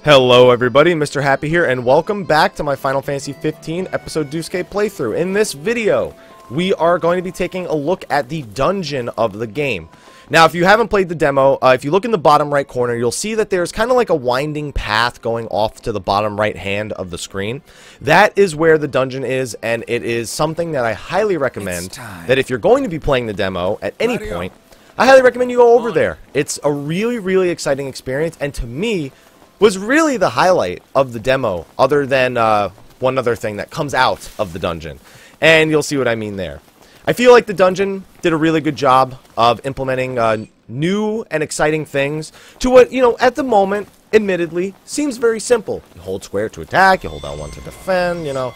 Hello everybody, Mr. Happy here, and welcome back to my Final Fantasy 15 episode Dusque playthrough. In this video, we are going to be taking a look at the dungeon of the game. Now, if you haven't played the demo, if you look in the bottom right corner, you'll see that there's kind of like a winding path going off to the bottom right hand of the screen. That is where the dungeon is, and it is something that I highly recommend that if you're going to be playing the demo at any point, I highly recommend you go over there. It's a really, really exciting experience, and to me, was really the highlight of the demo, other than one other thing that comes out of the dungeon. And you'll see what I mean there. I feel like the dungeon did a really good job of implementing new and exciting things to what, you know, at the moment, admittedly, seems very simple. You hold square to attack, you hold L1 to defend, you know.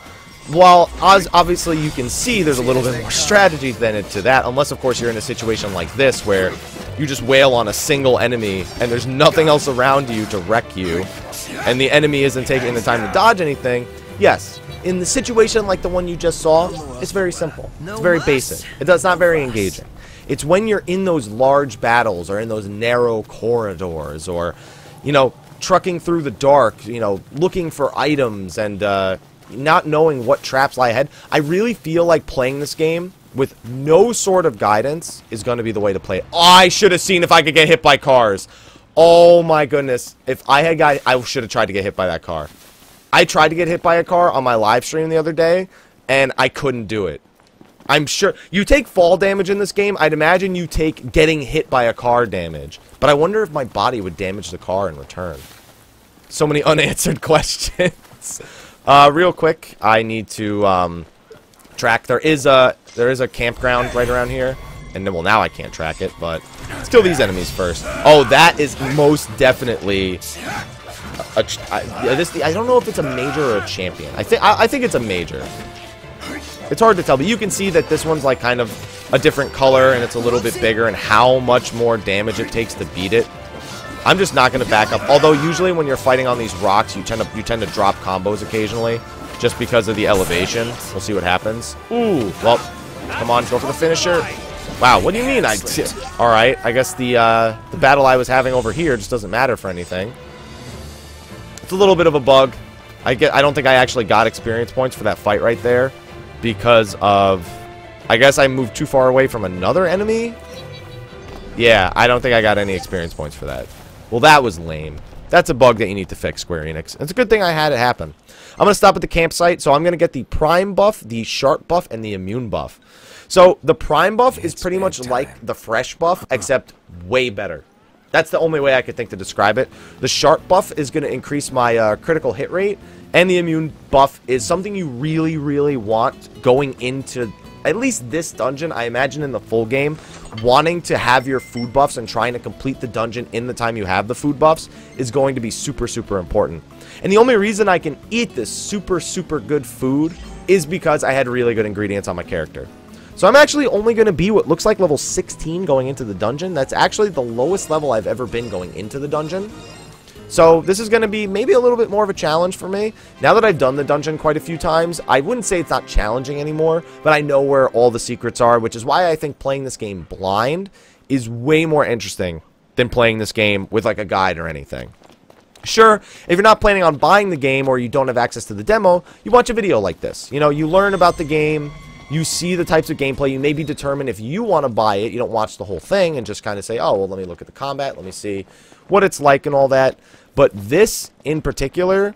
While obviously you can see there's a little bit more strategy than to that, unless of course you're in a situation like this where you just wail on a single enemy and there's nothing else around you to wreck you, and the enemy isn't taking the time to dodge anything. Yes, in the situation like the one you just saw, it's very simple. It's very basic. It's not very engaging. It's when you're in those large battles or in those narrow corridors or, you know, trucking through the dark, you know, looking for items and not knowing what traps lie ahead. I really feel like playing this game with no sort of guidance is going to be the way to play it. Oh, I should have seen if I could get hit by cars. Oh my goodness. If I had I should have tried to get hit by that car. I tried to get hit by a car on my live stream the other day, and I couldn't do it. I'm sure you take fall damage in this game. I'd imagine you take getting hit by a car damage. But I wonder if my body would damage the car in return. So many unanswered questions. Real quick, I need to track. There is a campground right around here, and then, well, now I can't track it. But let's kill these enemies first. Oh, that is most definitely I don't know if it's a major or a champion. I think it's a major. It's hard to tell, but you can see that this one's like kind of a different color, and it's a little bit bigger, and how much more damage it takes to beat it. I'm just not going to back up. Although usually when you're fighting on these rocks, you tend to drop combos occasionally, just because of the elevation. We'll see what happens. Ooh, well, come on, go for the finisher. Wow, what do you mean? All right, I guess the battle I was having over here just doesn't matter for anything. It's a little bit of a bug. I don't think I actually got experience points for that fight right there because of, I guess I moved too far away from another enemy. Yeah, I don't think I got any experience points for that. Well, that was lame. That's a bug that you need to fix, Square Enix. It's a good thing I had it happen. I'm going to stop at the campsite, so I'm going to get the Prime buff, the Sharp buff, and the Immune buff. So, the Prime buff is pretty much like the Fresh buff, except way better. That's the only way I could think to describe it. The Sharp buff is going to increase my critical hit rate, and the Immune buff is something you really, really want going into at least this dungeon. I imagine in the full game, wanting to have your food buffs and trying to complete the dungeon in the time you have the food buffs is going to be super, super important. And the only reason I can eat this super, super good food is because I had really good ingredients on my character. So I'm actually only going to be what looks like level 16 going into the dungeon. That's actually the lowest level I've ever been going into the dungeon. So this is going to be maybe a little bit more of a challenge for me. Now that I've done the dungeon quite a few times, I wouldn't say it's not challenging anymore, but I know where all the secrets are, which is why I think playing this game blind is way more interesting than playing this game with like a guide or anything. Sure, if you're not planning on buying the game or you don't have access to the demo, you watch a video like this. You know, you learn about the game. You see the types of gameplay. You maybe determine if you want to buy it. You don't watch the whole thing and just kind of say, oh, well, let me look at the combat. Let me see what it's like and all that. But this, in particular,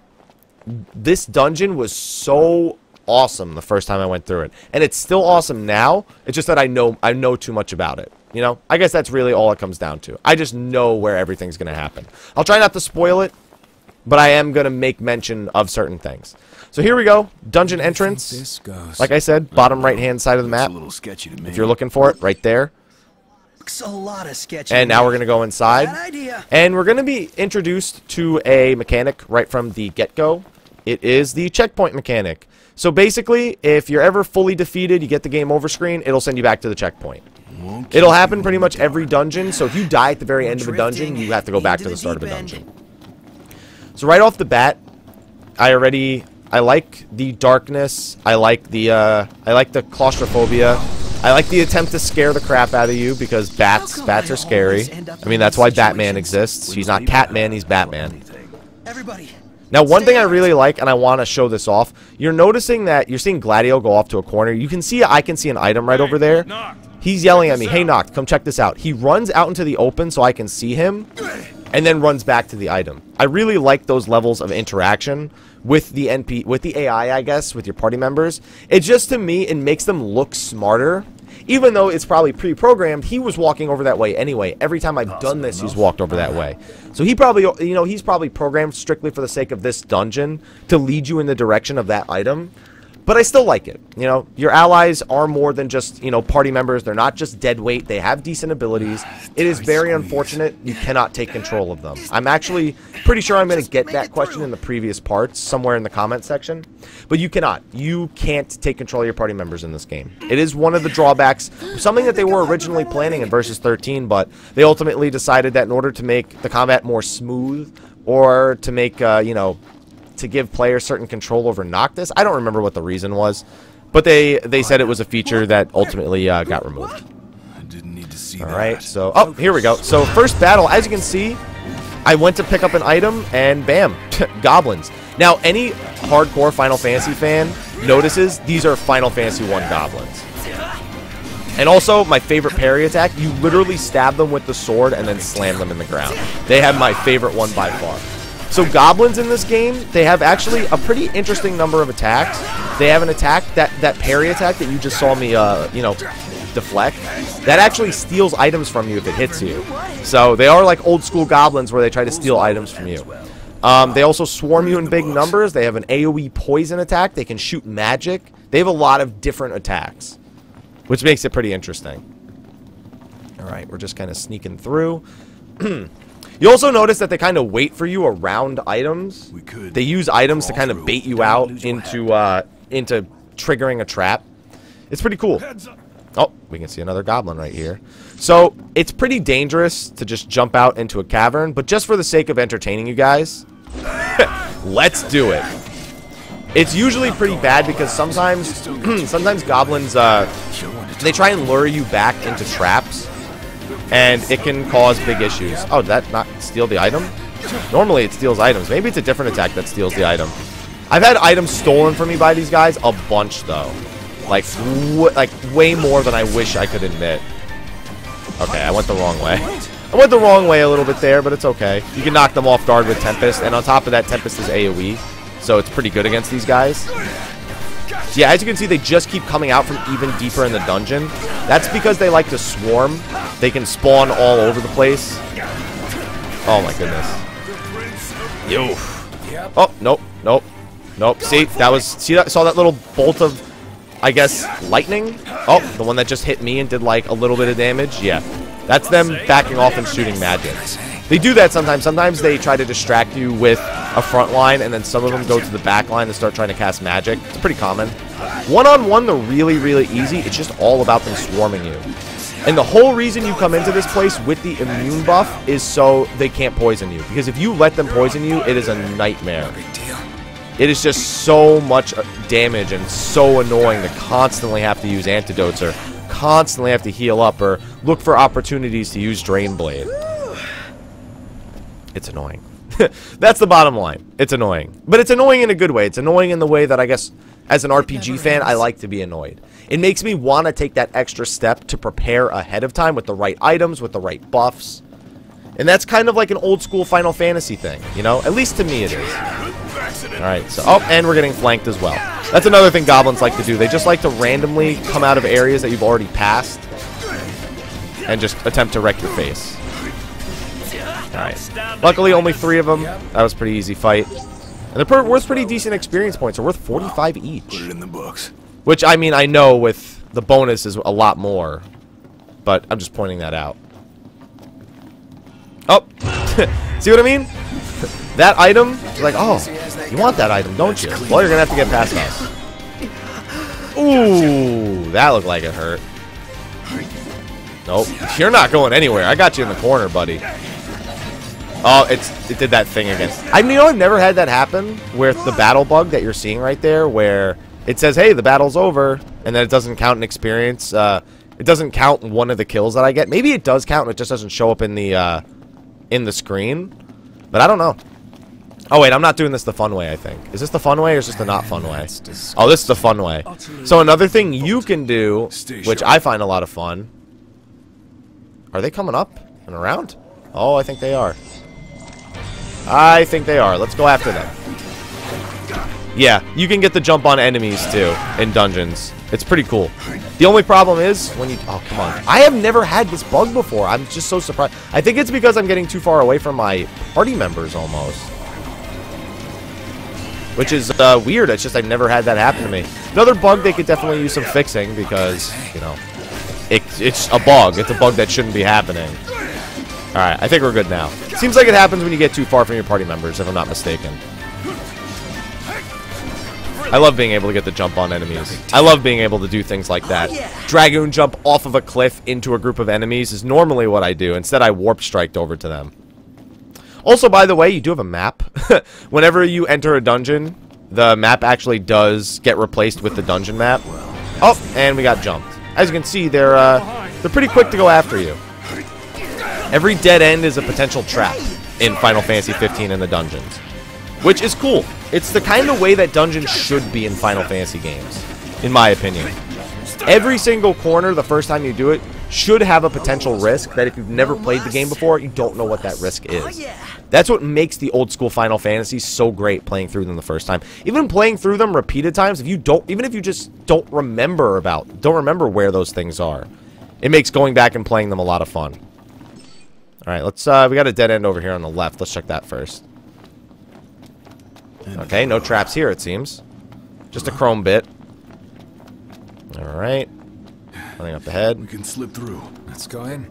this dungeon was so awesome the first time I went through it. And it's still awesome now. It's just that I know too much about it. You know, I guess that's really all it comes down to. I just know where everything's going to happen. I'll try not to spoil it, but I am going to make mention of certain things. So here we go. Dungeon entrance. Like I said, bottom right-hand side of the map. If you're looking for it, right there. Looks a lot of sketchy. And now we're going to go inside. And we're going to be introduced to a mechanic right from the get-go. It is the checkpoint mechanic. So basically, if you're ever fully defeated, you get the game over screen, it'll send you back to the checkpoint. It'll happen pretty much every dungeon. So if you die at the very end of a dungeon, you have to go back to the start of a dungeon. So right off the bat, I like the darkness. I like the claustrophobia. I like the attempt to scare the crap out of you because bats are scary. I mean, that's why Batman exists. He's not Catman, he's Batman. Everybody. Now, one thing I really like, and I want to show this off, you're noticing that you're seeing Gladio go off to a corner. You can see, I can see an item right over there. He's yelling at me, hey, Noct, come check this out. He runs out into the open so I can see him, and then runs back to the item. I really like those levels of interaction with the AI, I guess, with your party members. It just, to me, it makes them look smarter. Even though it's probably pre-programmed, he was walking over that way anyway. Every time I've done this, he's walked over that way. So he probably, you know, he's probably programmed strictly for the sake of this dungeon to lead you in the direction of that item. But I still like it. You know, your allies are more than just, you know, party members. They're not just dead weight. They have decent abilities. It is very unfortunate you cannot take control of them. I'm actually pretty sure I'm going to get that question in the previous parts somewhere in the comment section. But you cannot. You can't take control of your party members in this game. It is one of the drawbacks, something that they were originally planning in Versus 13, but they ultimately decided that in order to make the combat more smooth or to make, you know, to give players certain control over Noctis. I don't remember what the reason was, but they said it was a feature that ultimately got removed. I didn't need to see that. All right, so oh, here we go. So first battle, as you can see, I went to pick up an item and bam, goblins. Now any hardcore Final Fantasy fan notices these are Final Fantasy 1 goblins. And also, my favorite parry attack, you literally stab them with the sword and then slam them in the ground. They have my favorite one by far. So goblins in this game, they have actually a pretty interesting number of attacks. They have an attack, that parry attack that you just saw me, you know, deflect. That actually steals items from you if it hits you. So they are like old school goblins where they try to steal items from you. They also swarm you in big numbers. They have an AoE poison attack. They can shoot magic. They have a lot of different attacks, which makes it pretty interesting. All right, we're just kind of sneaking through. You also notice that they kind of wait for you around items. They use items to kind of bait you out into triggering a trap. It's pretty cool. Oh, we can see another goblin right here. So it's pretty dangerous to just jump out into a cavern, but just for the sake of entertaining you guys, let's do it. It's usually pretty bad because sometimes sometimes goblins they try and lure you back into traps. And it can cause big issues. Oh, did that not steal the item? Normally it steals items. Maybe it's a different attack that steals the item. I've had items stolen from me by these guys a bunch, though. Like way more than I wish I could admit. Okay, I went the wrong way. I went the wrong way a little bit there, but it's okay. You can knock them off guard with Tempest, and on top of that, Tempest is AoE, so it's pretty good against these guys. Yeah, as you can see, they just keep coming out from even deeper in the dungeon. That's because they like to swarm. They can spawn all over the place. Oh my goodness. Yo. Oh, nope, nope, nope. See, that was, saw that little bolt of, I guess, lightning? Oh, the one that just hit me and did like a little bit of damage? Yeah. That's them backing off and shooting magic. They do that sometimes. Sometimes they try to distract you with a front line, and then some of them go to the back line and start trying to cast magic. It's pretty common. One-on-one, they're really, really easy. It's just all about them swarming you. And the whole reason you come into this place with the immune buff is so they can't poison you. Because if you let them poison you, it is a nightmare. It is just so much damage and so annoying to constantly have to use antidotes or constantly have to heal up or look for opportunities to use Drain Blade. It's annoying. That's the bottom line. It's annoying. But it's annoying in a good way. It's annoying in the way that I guess as an RPG fan, I like to be annoyed. It makes me want to take that extra step to prepare ahead of time with the right items, with the right buffs. And that's kind of like an old school Final Fantasy thing, you know? At least to me it is. Alright, so, oh, and we're getting flanked as well. That's another thing goblins like to do. They just like to randomly come out of areas that you've already passed and just attempt to wreck your face. Alright. Luckily, only 3 of them. That was a pretty easy fight. And they're worth pretty decent experience points. They're worth 45 each. Put it in the books. Which, I mean, I know with the bonus is a lot more. But I'm just pointing that out. Oh! See what I mean? That item, you're like, oh, you want that item, don't you? Well, you're going to have to get past us. Ooh, that looked like it hurt. Nope. You're not going anywhere. I got you in the corner, buddy. Oh, it did that thing again. I mean, you know, I've never had that happen where the battle bug that you're seeing right there, where it says, hey, the battle's over, and then it doesn't count an experience. It doesn't count one of the kills that I get. Maybe it does count, and it just doesn't show up in the screen. But I don't know. Oh, wait, I'm not doing this the fun way, I think. Is this the fun way or is this the not fun way? Oh, this is the fun way. So another thing you can do, which I find a lot of fun. Are they coming up and around? Oh, I think they are. I think they are. Let's go after them. Yeah, you can get the jump on enemies, too, in dungeons. It's pretty cool. The only problem is when you... Oh, come on. I have never had this bug before. I'm just so surprised. I think it's because I'm getting too far away from my party members, almost. Which is weird. It's just I've never had that happen to me. Another bug they could definitely use some fixing because, you know, it's a bug. It's a bug that shouldn't be happening. Alright, I think we're good now. Seems like it happens when you get too far from your party members, if I'm not mistaken. I love being able to get the jump on enemies. I love being able to do things like that. Dragoon jump off of a cliff into a group of enemies is normally what I do. Instead, I warp striked over to them. Also, by the way, you do have a map. Whenever you enter a dungeon, the map actually does get replaced with the dungeon map. Oh, and we got jumped. As you can see, they're pretty quick to go after you. Every dead end is a potential trap in Final Fantasy 15 in the dungeons, which is cool. It's the kind of way that dungeons should be in Final Fantasy games, in my opinion. Every single corner, the first time you do it, should have a potential risk that if you've never played the game before, you don't know what that risk is. That's what makes the old school Final Fantasy so great playing through them the first time. Even playing through them repeated times, even if you just don't remember where those things are, it makes going back and playing them a lot of fun. Alright, let's we got a dead end over here on the left. Let's check that first. Okay, no traps here, it seems. Just a chrome bit. Alright. Nothing up ahead. We can slip through. Let's go in.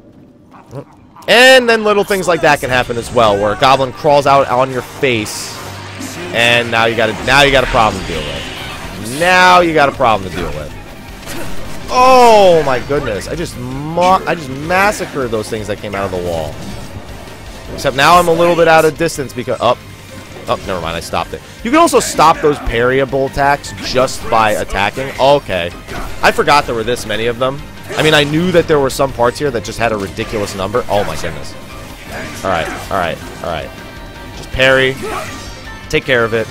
And then little things like that can happen as well, where a goblin crawls out on your face, and now you got a problem to deal with. Now you got a problem to deal with. Oh my goodness! I just massacred those things that came out of the wall. Except now I'm a little bit out of distance because oh, never mind. I stopped it. You can also stop those parryable attacks just by attacking. Okay, I forgot there were this many of them. I mean, I knew that there were some parts here that just had a ridiculous number. Oh my goodness. All right, all right, all right. Just parry. Take care of it.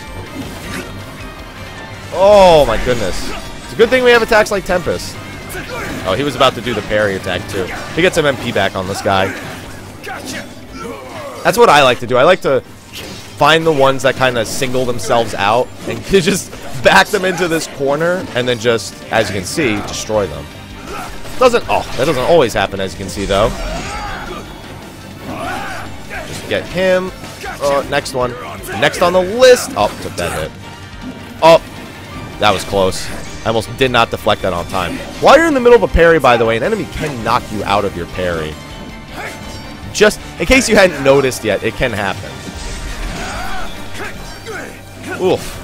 Oh my goodness. It's a good thing we have attacks like Tempest. Oh, he was about to do the parry attack too. He gets some MP back on this guy. That's what I like to do. I like to find the ones that kind of single themselves out and just back them into this corner and then just, as you can see, destroy them. That doesn't always happen, as you can see, though. Just get him. Next one. Next on the list. Oh, took that hit. Oh, that was close. I almost did not deflect that on time. While you're in the middle of a parry, by the way, an enemy can knock you out of your parry. Just in case you hadn't noticed yet, it can happen. Oof.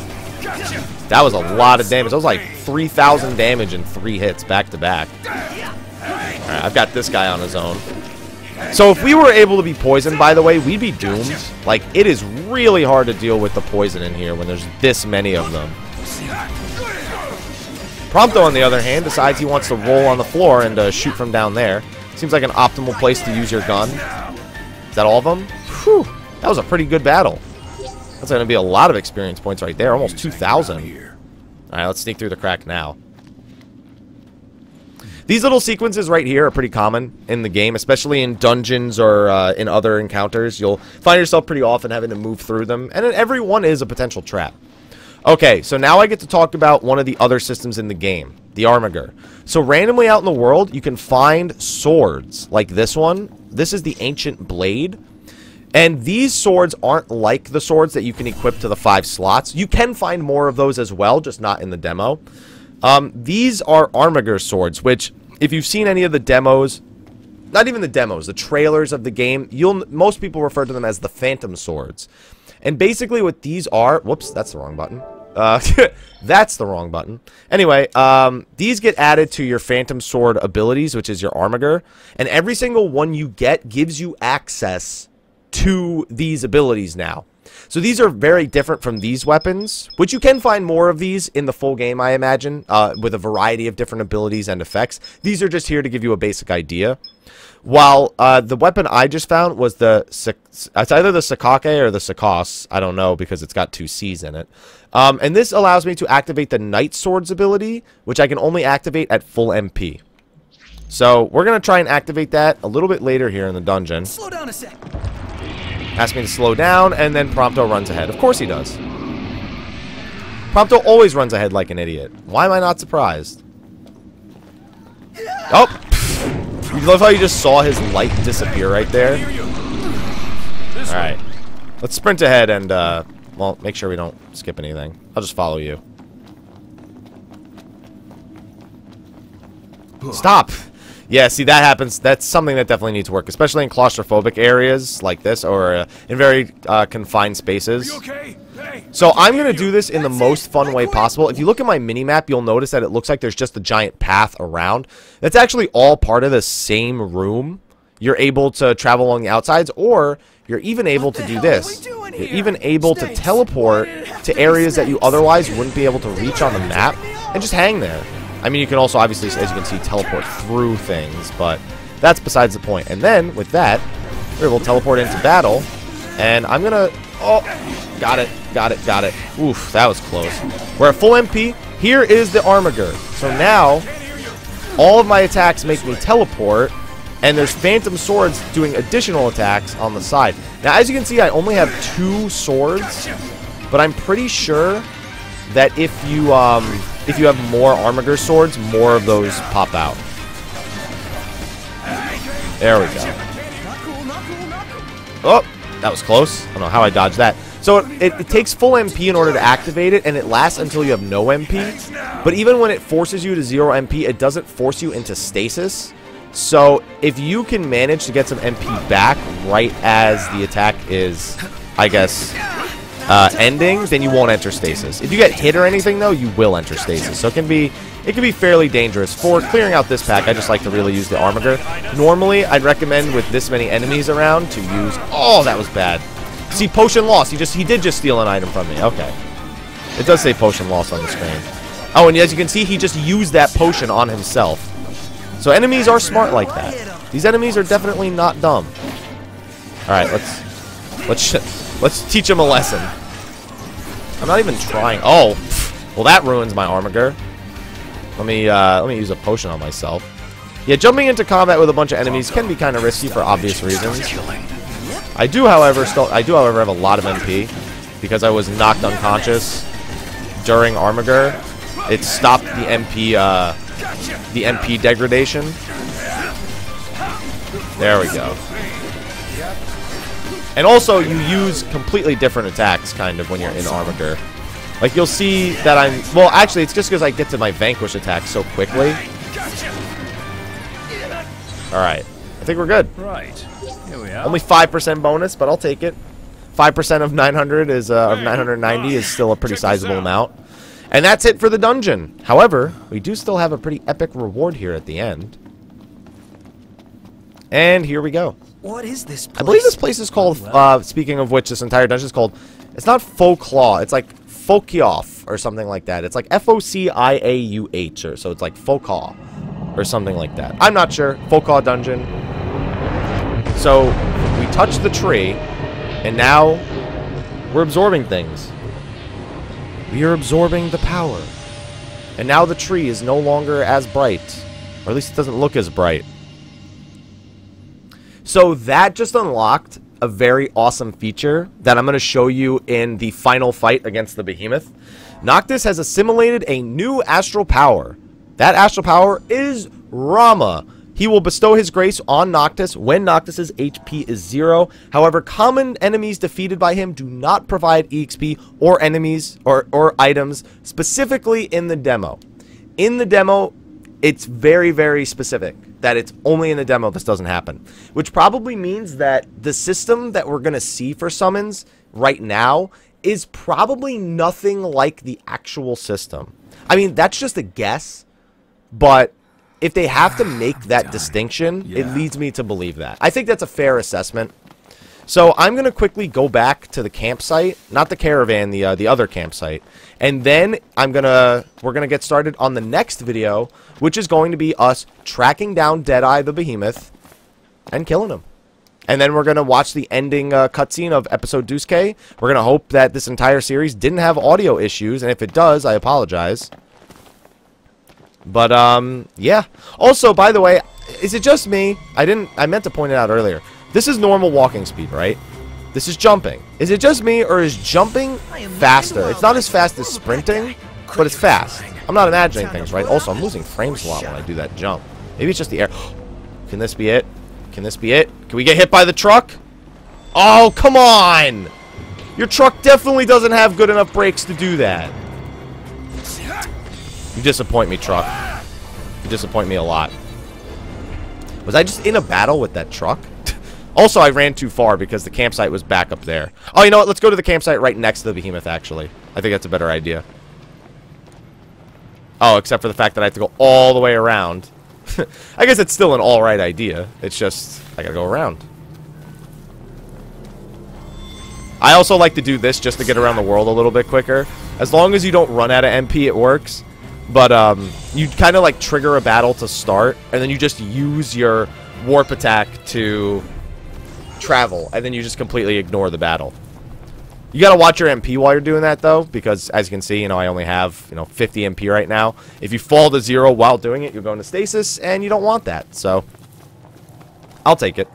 That was a lot of damage. That was like 3,000 damage in 3 hits back to back. Alright, I've got this guy on his own. So if we were able to be poisoned, by the way, we'd be doomed. Like, it is really hard to deal with the poison in here when there's this many of them. Prompto, on the other hand, decides he wants to roll on the floor and shoot from down there. Seems like an optimal place to use your gun. Is that all of them? Whew, that was a pretty good battle. That's going to be a lot of experience points right there. Almost 2,000. Alright, let's sneak through the crack now. These little sequences right here are pretty common in the game, especially in dungeons or in other encounters. You'll find yourself pretty often having to move through them, and every one is a potential trap. Okay, so now I get to talk about one of the other systems in the game, the Armiger. So randomly out in the world, you can find swords like this one. This is the Ancient Blade. And these swords aren't like the swords that you can equip to the 5 slots. You can find more of those as well, just not in the demo. These are Armiger swords, which, if you've seen any of the demos, not even the demos, the trailers of the game, most people refer to them as the Phantom Swords. And basically what these are... Whoops, that's the wrong button. That's the wrong button. Anyway, these get added to your Phantom Sword abilities, which is your Armiger. And every single one you get gives you access to these abilities now. So these are very different from these weapons, which you can find more of these in the full game, I imagine, with a variety of different abilities and effects. These are just here to give you a basic idea. While the weapon I just found was it's either the Sakake or the Sakos. I don't know because it's got 2 C's in it. And this allows me to activate the Night Swords ability, which I can only activate at full MP. So we're going to try and activate that a little bit later here in the dungeon. Slow down a sec. Asks me to slow down, and then Prompto runs ahead. Of course he does. Prompto always runs ahead like an idiot. Why am I not surprised? Oh! You love how you just saw his light disappear right there? Alright. Let's sprint ahead and, well, make sure we don't skip anything. I'll just follow you. Stop! Yeah, see, that happens. That's something that definitely needs to work, especially in claustrophobic areas like this, or in very confined spaces. So I'm going to do this in the most fun way possible. If you look at my mini-map, you'll notice that it looks like there's just a giant path around. That's actually all part of the same room. You're able to travel along the outsides, or you're even able to do this. You're even able to teleport to areas that you otherwise wouldn't be able to reach on the map, and just hang there. I mean, you can also, obviously, as you can see, teleport through things, but that's besides the point. And then, with that, we're able to teleport into battle, and I'm gonna... Oh, got it, got it, got it. Oof, that was close. We're at full MP. Here is the Armiger. So now, all of my attacks make me teleport, and there's Phantom Swords doing additional attacks on the side. Now, as you can see, I only have 2 swords, but I'm pretty sure that if you have more Armiger swords, more of those pop out. There we go. Oh, that was close. I don't know how I dodged that. So it takes full MP in order to activate it, and it lasts until you have no MP. But even when it forces you to 0 MP, it doesn't force you into stasis. So if you can manage to get some MP back right as the attack is, I guess, ending, then you won't enter stasis. If you get hit or anything, though, you will enter stasis. So it can be fairly dangerous. For clearing out this pack, I just like to really use the Armiger. Normally, I'd recommend with this many enemies around to use... Oh, that was bad. See, potion loss. He did just steal an item from me. Okay. It does say potion loss on the screen. Oh, and as you can see, he just used that potion on himself. So enemies are smart like that. These enemies are definitely not dumb. All right, let's teach him a lesson. I'm not even trying. Oh, well, that ruins my Armiger. Let me use a potion on myself. Yeah, jumping into combat with a bunch of enemies can be kind of risky for obvious reasons. I do, however, have a lot of MP because I was knocked unconscious during Armiger. It stopped the MP degradation. There we go. And also, you use completely different attacks, kind of, when you're in Armiger. Like, you'll see that I'm... Well, actually, it's just because I get to my Vanquish attack so quickly. Alright. I think we're good. Right. Here we are. Only 5% bonus, but I'll take it. 5% of 900 is... of 990 is still a pretty sizable amount. And that's it for the dungeon. However, we do still have a pretty epic reward here at the end. And here we go. What is this place? I believe this place is called, speaking of which, this entire dungeon is called, it's not Folklaw, it's like Folkjauh or something like that. It's like F-O-C-I-A-U-H, or so it's like Folkaw or something like that. I'm not sure. Folkaw dungeon. So, we touched the tree, and now we're absorbing things. We are absorbing the power. And now the tree is no longer as bright, or at least it doesn't look as bright. So that just unlocked a very awesome feature that I'm going to show you in the final fight against the behemoth. Noctis has assimilated a new astral power. That astral power is Rama. He will bestow his grace on Noctis when Noctis's HP is 0. However, common enemies defeated by him do not provide EXP or enemies or items specifically in the demo. In the demo, it's very, very specific that it's only in the demo this doesn't happen, which probably means that the system that we're going to see for summons right now is probably nothing like the actual system. I mean, that's just a guess, but if they have to make that distinction, it leads me to believe that. I think that's a fair assessment. So I'm going to quickly go back to the campsite, not the caravan, the other campsite. And then we're going to get started on the next video, which is going to be us tracking down Deadeye the Behemoth and killing him. And then we're going to watch the ending cutscene of episode Deuce K. We're going to hope that this entire series didn't have audio issues, and if it does, I apologize. But, yeah. Also, by the way, is it just me? I meant to point it out earlier. This is normal walking speed, right? This is jumping. Is it just me, or is jumping faster? It's not as fast as sprinting, but it's fast. I'm not imagining things, right? Also, I'm losing frames a lot when I do that jump. Maybe it's just the air. Can this be it? Can this be it? Can we get hit by the truck? Oh, come on! Your truck definitely doesn't have good enough brakes to do that. You disappoint me, truck. You disappoint me a lot. Was I just in a battle with that truck? Also, I ran too far because the campsite was back up there. Oh, you know what? Let's go to the campsite right next to the behemoth, actually. I think that's a better idea. Oh, except for the fact that I have to go all the way around. I guess it's still an alright idea. It's just, I gotta go around. I also like to do this just to get around the world a little bit quicker. As long as you don't run out of MP, it works. But, you kind of like trigger a battle to start, and then you just use your warp attack to travel, and then you just completely ignore the battle. You gotta watch your MP while you're doing that, though, because as you can see, I only have 50 MP right now. If you fall to 0 while doing it, you'll go into stasis, and you don't want that. So I'll take it.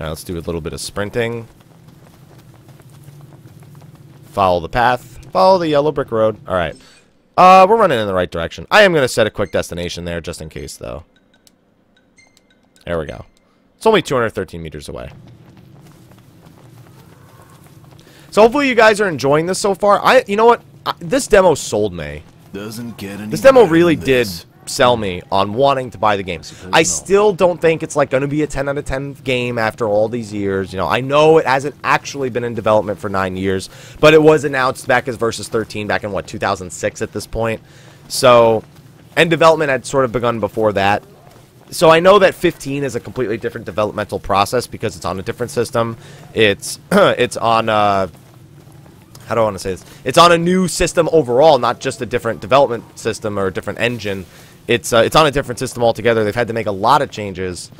Now let's do a little bit of sprinting. Follow the path. Follow the yellow brick road. All right. We're running in the right direction. I am gonna set a quick destination there just in case, though. There we go. It's only 213 meters away. So hopefully you guys are enjoying this so far. You know what? This demo sold me. Doesn't get any This demo better really than did this. sell me on wanting to buy the game. I still don't think it's like going to be a 10 out of 10 game after all these years. I know it hasn't actually been in development for 9 years, but it was announced back as Versus 13 back in, what, 2006 at this point. So, and development had sort of begun before that. So I know that 15 is a completely different developmental process because it's on a different system. It's it's on how do I want to say this? It's on a new system overall, not just a different development system or a different engine. It's on a different system altogether. They've had to make a lot of changes,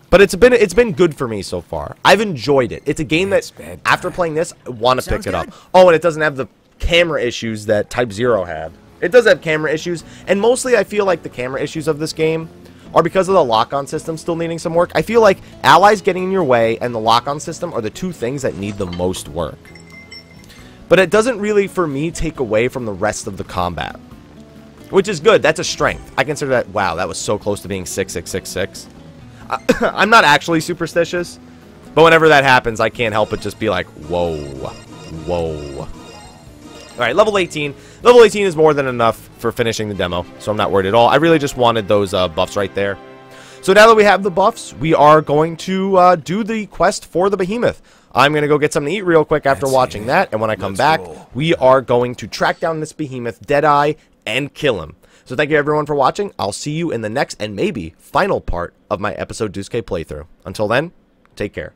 but it's been good for me so far. I've enjoyed it. It's a game that after playing this, I want to pick it up. Oh, and it doesn't have the camera issues that Type 0 had. It does have camera issues, and mostly I feel like the camera issues of this game are because of the lock-on system still needing some work. I feel like allies getting in your way and the lock-on system are the two things that need the most work. But it doesn't really, for me, take away from the rest of the combat, which is good. That's a strength. I consider that, wow, that was so close to being 6666. I'm not actually superstitious, but whenever that happens, I can't help but just be like, whoa, whoa. All right, level 18. Level 18 is more than enough for finishing the demo, so I'm not worried at all. I really just wanted those buffs right there. So now that we have the buffs, we are going to do the quest for the behemoth. I'm going to go get something to eat real quick after watching that, and when I come back, we are going to track down this behemoth, Deadeye, and kill him. So thank you everyone for watching. I'll see you in the next and maybe final part of my episode Deuce K playthrough. Until then, take care.